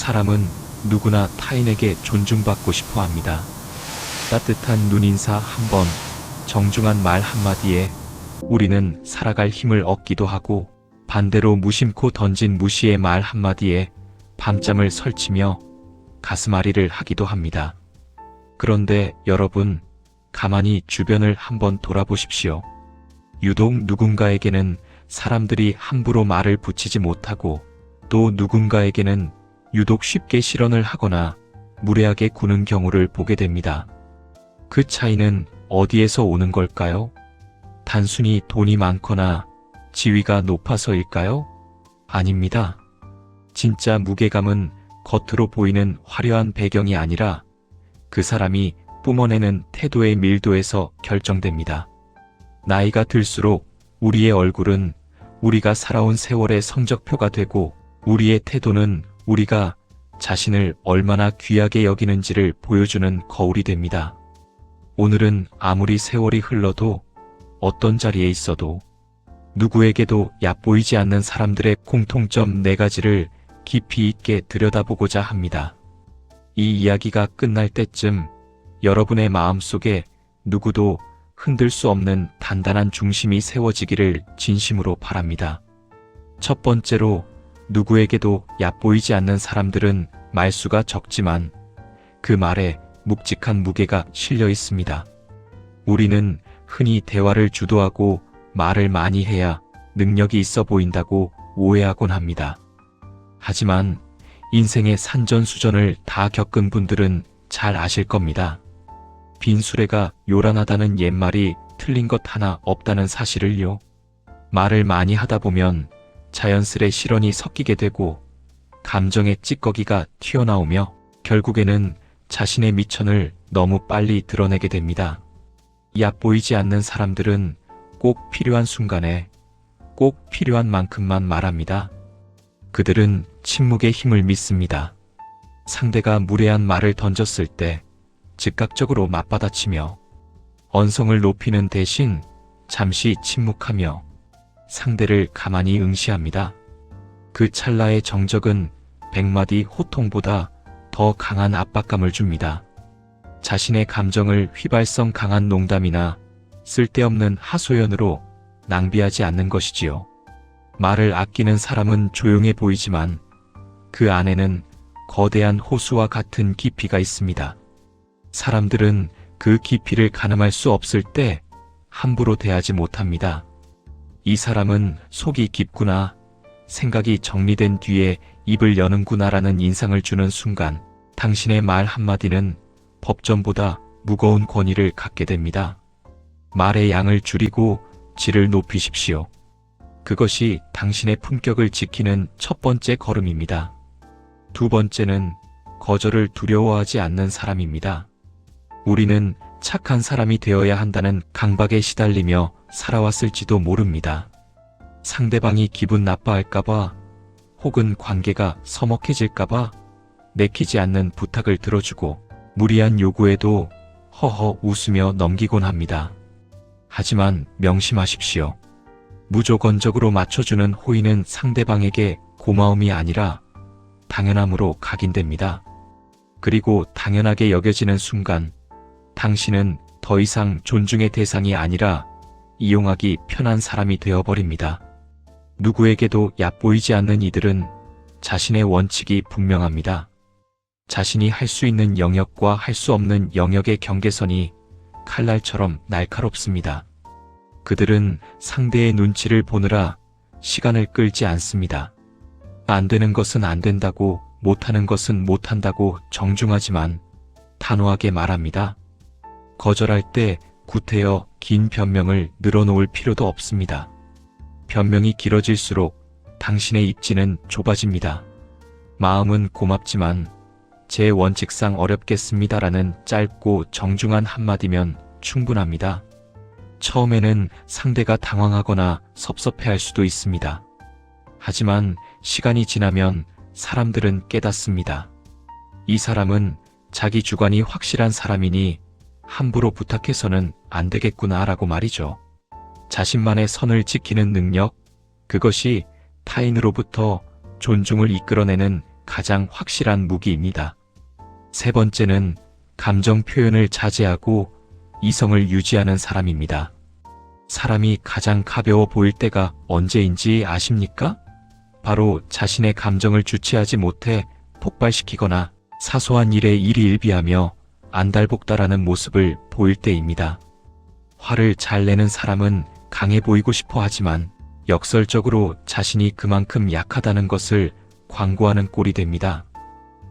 사람은 누구나 타인에게 존중받고 싶어 합니다. 따뜻한 눈인사 한 번, 정중한 말 한마디에 우리는 살아갈 힘을 얻기도 하고, 반대로 무심코 던진 무시의 말 한마디에 밤잠을 설치며 가슴앓이를 하기도 합니다. 그런데 여러분, 가만히 주변을 한번 돌아보십시오. 유독 누군가에게는 사람들이 함부로 말을 붙이지 못하고, 또 누군가에게는 유독 쉽게 실언을 하거나 무례하게 구는 경우를 보게 됩니다. 그 차이는 어디에서 오는 걸까요? 단순히 돈이 많거나 지위가 높아서일까요? 아닙니다. 진짜 무게감은 겉으로 보이는 화려한 배경이 아니라 그 사람이 뿜어내는 태도의 밀도에서 결정됩니다. 나이가 들수록 우리의 얼굴은 우리가 살아온 세월의 성적표가 되고, 우리의 태도는 우리가 자신을 얼마나 귀하게 여기는지를 보여주는 거울이 됩니다. 오늘은 아무리 세월이 흘러도, 어떤 자리에 있어도, 누구에게도 얕보이지 않는 사람들의 공통점 4가지를 깊이 있게 들여다보고자 합니다. 이 이야기가 끝날 때쯤 여러분의 마음속에 누구도 흔들 수 없는 단단한 중심이 세워지기를 진심으로 바랍니다. 첫 번째로, 누구에게도 얕보이지 않는 사람들은 말수가 적지만 그 말에 묵직한 무게가 실려 있습니다. 우리는 흔히 대화를 주도하고 말을 많이 해야 능력이 있어 보인다고 오해하곤 합니다. 하지만 인생의 산전수전을 다 겪은 분들은 잘 아실 겁니다. 빈 수레가 요란하다는 옛말이 틀린 것 하나 없다는 사실을요. 말을 많이 하다 보면 자연스레 실언이 섞이게 되고, 감정의 찌꺼기가 튀어나오며 결국에는 자신의 미천을 너무 빨리 드러내게 됩니다. 얕보이지 않는 사람들은 꼭 필요한 순간에 꼭 필요한 만큼만 말합니다. 그들은 침묵의 힘을 믿습니다. 상대가 무례한 말을 던졌을 때 즉각적으로 맞받아치며, 언성을 높이는 대신 잠시 침묵하며 상대를 가만히 응시합니다. 그 찰나의 정적은 100마디 호통보다 더 강한 압박감을 줍니다. 자신의 감정을 휘발성 강한 농담이나 쓸데없는 하소연으로 낭비하지 않는 것이지요. 말을 아끼는 사람은 조용해 보이지만 그 안에는 거대한 호수와 같은 깊이가 있습니다. 사람들은 그 깊이를 가늠할 수 없을 때 함부로 대하지 못합니다. 이 사람은 속이 깊구나, 생각이 정리된 뒤에 입을 여는구나라는 인상을 주는 순간, 당신의 말 한마디는 법전보다 무거운 권위를 갖게 됩니다. 말의 양을 줄이고 질을 높이십시오. 그것이 당신의 품격을 지키는 첫 번째 걸음입니다. 두 번째는 거절을 두려워하지 않는 사람입니다. 우리는 착한 사람이 되어야 한다는 강박에 시달리며 살아왔을지도 모릅니다. 상대방이 기분 나빠할까봐, 혹은 관계가 서먹해질까봐 내키지 않는 부탁을 들어주고, 무리한 요구에도 허허 웃으며 넘기곤 합니다. 하지만 명심하십시오. 무조건적으로 맞춰주는 호의는 상대방에게 고마움이 아니라 당연함으로 각인됩니다. 그리고 당연하게 여겨지는 순간, 당신은 더 이상 존중의 대상이 아니라 이용하기 편한 사람이 되어버립니다. 누구에게도 얕보이지 않는 이들은 자신의 원칙이 분명합니다. 자신이 할 수 있는 영역과 할 수 없는 영역의 경계선이 칼날처럼 날카롭습니다. 그들은 상대의 눈치를 보느라 시간을 끌지 않습니다. 안 되는 것은 안 된다고, 못하는 것은 못한다고 정중하지만 단호하게 말합니다. 거절할 때 구태여 긴 변명을 늘어놓을 필요도 없습니다. 변명이 길어질수록 당신의 입지는 좁아집니다. 마음은 고맙지만 제 원칙상 어렵겠습니다라는 짧고 정중한 한마디면 충분합니다. 처음에는 상대가 당황하거나 섭섭해할 수도 있습니다. 하지만 시간이 지나면 사람들은 깨닫습니다. 이 사람은 자기 주관이 확실한 사람이니 함부로 부탁해서는 안 되겠구나라고 말이죠. 자신만의 선을 지키는 능력, 그것이 타인으로부터 존중을 이끌어내는 가장 확실한 무기입니다. 세 번째는 감정 표현을 자제하고 이성을 유지하는 사람입니다. 사람이 가장 가벼워 보일 때가 언제인지 아십니까? 바로 자신의 감정을 주체하지 못해 폭발시키거나 사소한 일에 일희일비하며 안달복달하는 모습을 보일 때입니다. 화를 잘 내는 사람은 강해 보이고 싶어 하지만 역설적으로 자신이 그만큼 약하다는 것을 광고하는 꼴이 됩니다.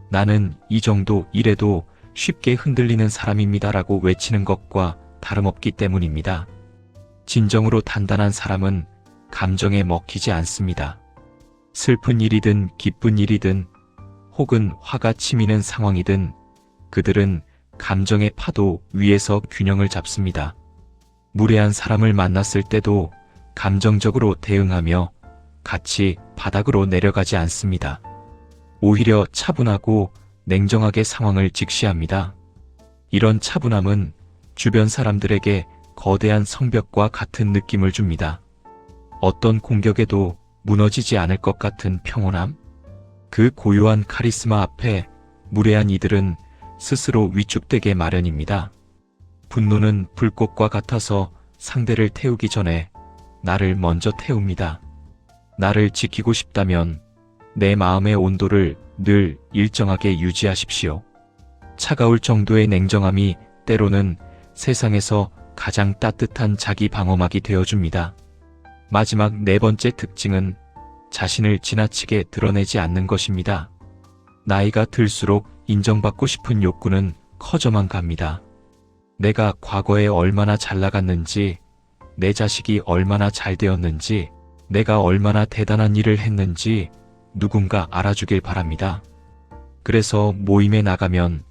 나는 이 정도 일에도 쉽게 흔들리는 사람입니다라고 외치는 것과 다름없기 때문입니다. 진정으로 단단한 사람은 감정에 먹히지 않습니다. 슬픈 일이든 기쁜 일이든 혹은 화가 치미는 상황이든 그들은 감정의 파도 위에서 균형을 잡습니다. 무례한 사람을 만났을 때도 감정적으로 대응하며 같이 바닥으로 내려가지 않습니다. 오히려 차분하고 냉정하게 상황을 직시합니다. 이런 차분함은 주변 사람들에게 거대한 성벽과 같은 느낌을 줍니다. 어떤 공격에도 무너지지 않을 것 같은 평온함? 그 고유한 카리스마 앞에 무례한 이들은 스스로 위축되게 마련입니다. 분노는 불꽃과 같아서 상대를 태우기 전에 나를 먼저 태웁니다. 나를 지키고 싶다면 내 마음의 온도를 늘 일정하게 유지하십시오. 차가울 정도의 냉정함이 때로는 세상에서 가장 따뜻한 자기 방어막이 되어줍니다. 마지막 네 번째 특징은 자신을 지나치게 드러내지 않는 것입니다. 나이가 들수록 인정받고 싶은 욕구는 커져만 갑니다. 내가 과거에 얼마나 잘 나갔는지, 내 자식이 얼마나 잘 되었는지, 내가 얼마나 대단한 일을 했는지 누군가 알아주길 바랍니다. 그래서 모임에 나가면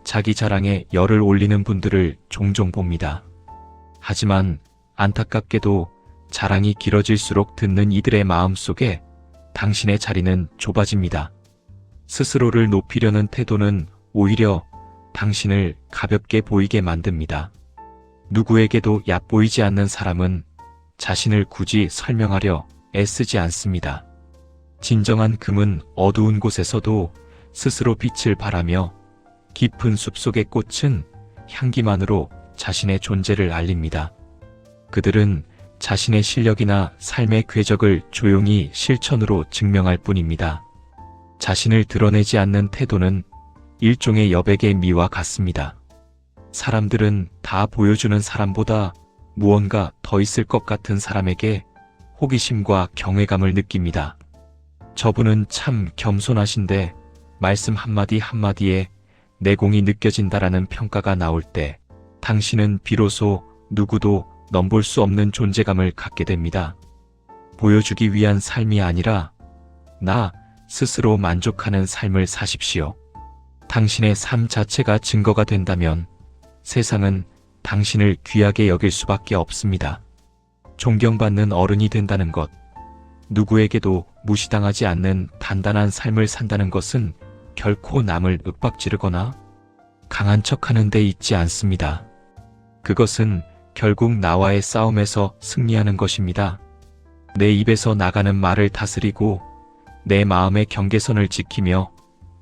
자기 자랑에 열을 올리는 분들을 종종 봅니다. 하지만 안타깝게도 자랑이 길어질수록 듣는 이들의 마음속에 당신의 자리는 좁아집니다. 스스로를 높이려는 태도는 오히려 당신을 가볍게 보이게 만듭니다. 누구에게도 얕보이지 않는 사람은 자신을 굳이 설명하려 애쓰지 않습니다. 진정한 금은 어두운 곳에서도 스스로 빛을 발하며 깊은 숲속의 꽃은 향기만으로 자신의 존재를 알립니다. 그들은 자신의 실력이나 삶의 궤적을 조용히 실천으로 증명할 뿐입니다. 자신을 드러내지 않는 태도는 일종의 여백의 미와 같습니다. 사람들은 다 보여주는 사람보다 무언가 더 있을 것 같은 사람에게 호기심과 경외감을 느낍니다. 저분은 참 겸손하신데 말씀 한마디 한마디에 내공이 느껴진다라는 평가가 나올 때 당신은 비로소 누구도 넘볼 수 없는 존재감을 갖게 됩니다. 보여주기 위한 삶이 아니라 나 스스로 만족하는 삶을 사십시오. 당신의 삶 자체가 증거가 된다면 세상은 당신을 귀하게 여길 수밖에 없습니다. 존경받는 어른이 된다는 것, 누구에게도 무시당하지 않는 단단한 삶을 산다는 것은 결코 남을 윽박지르거나 강한 척하는 데 있지 않습니다. 그것은 결국 나와의 싸움에서 승리하는 것입니다. 내 입에서 나가는 말을 다스리고 내 마음의 경계선을 지키며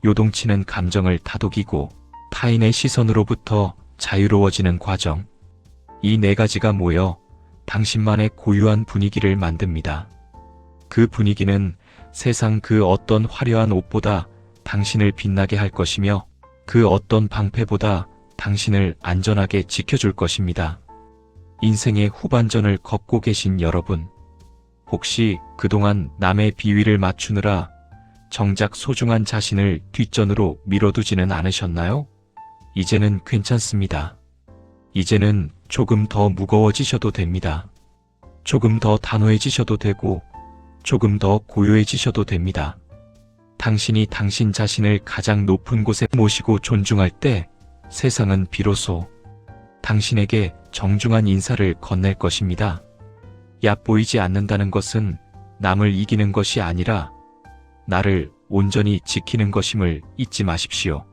요동치는 감정을 다독이고 타인의 시선으로부터 자유로워지는 과정. 이 네 가지가 모여 당신만의 고유한 분위기를 만듭니다. 그 분위기는 세상 그 어떤 화려한 옷보다 당신을 빛나게 할 것이며 그 어떤 방패보다 당신을 안전하게 지켜줄 것입니다. 인생의 후반전을 걷고 계신 여러분, 혹시 그동안 남의 비위를 맞추느라 정작 소중한 자신을 뒷전으로 밀어두지는 않으셨나요? 이제는 괜찮습니다. 이제는 조금 더 무거워지셔도 됩니다. 조금 더 단호해지셔도 되고 조금 더 고요해지셔도 됩니다. 당신이 당신 자신을 가장 높은 곳에 모시고 존중할 때 세상은 비로소 당신에게 정중한 인사를 건넬 것입니다. 얕보이지 않는다는 것은 남을 이기는 것이 아니라 나를 온전히 지키는 것임을 잊지 마십시오.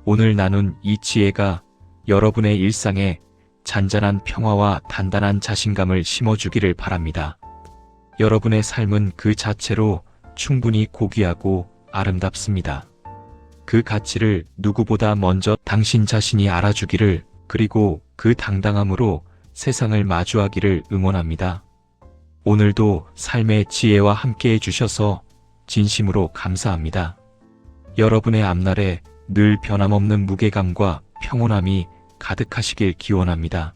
오늘 나눈 이 지혜가 여러분의 일상에 잔잔한 평화와 단단한 자신감을 심어주기를 바랍니다. 여러분의 삶은 그 자체로 충분히 고귀하고 아름답습니다. 그 가치를 누구보다 먼저 당신 자신이 알아주기를, 그리고 그 당당함으로 세상을 마주하기를 응원합니다. 오늘도 삶의 지혜와 함께 해주셔서 진심으로 감사합니다. 여러분의 앞날에 늘 변함없는 무게감과 평온함이 가득하시길 기원합니다.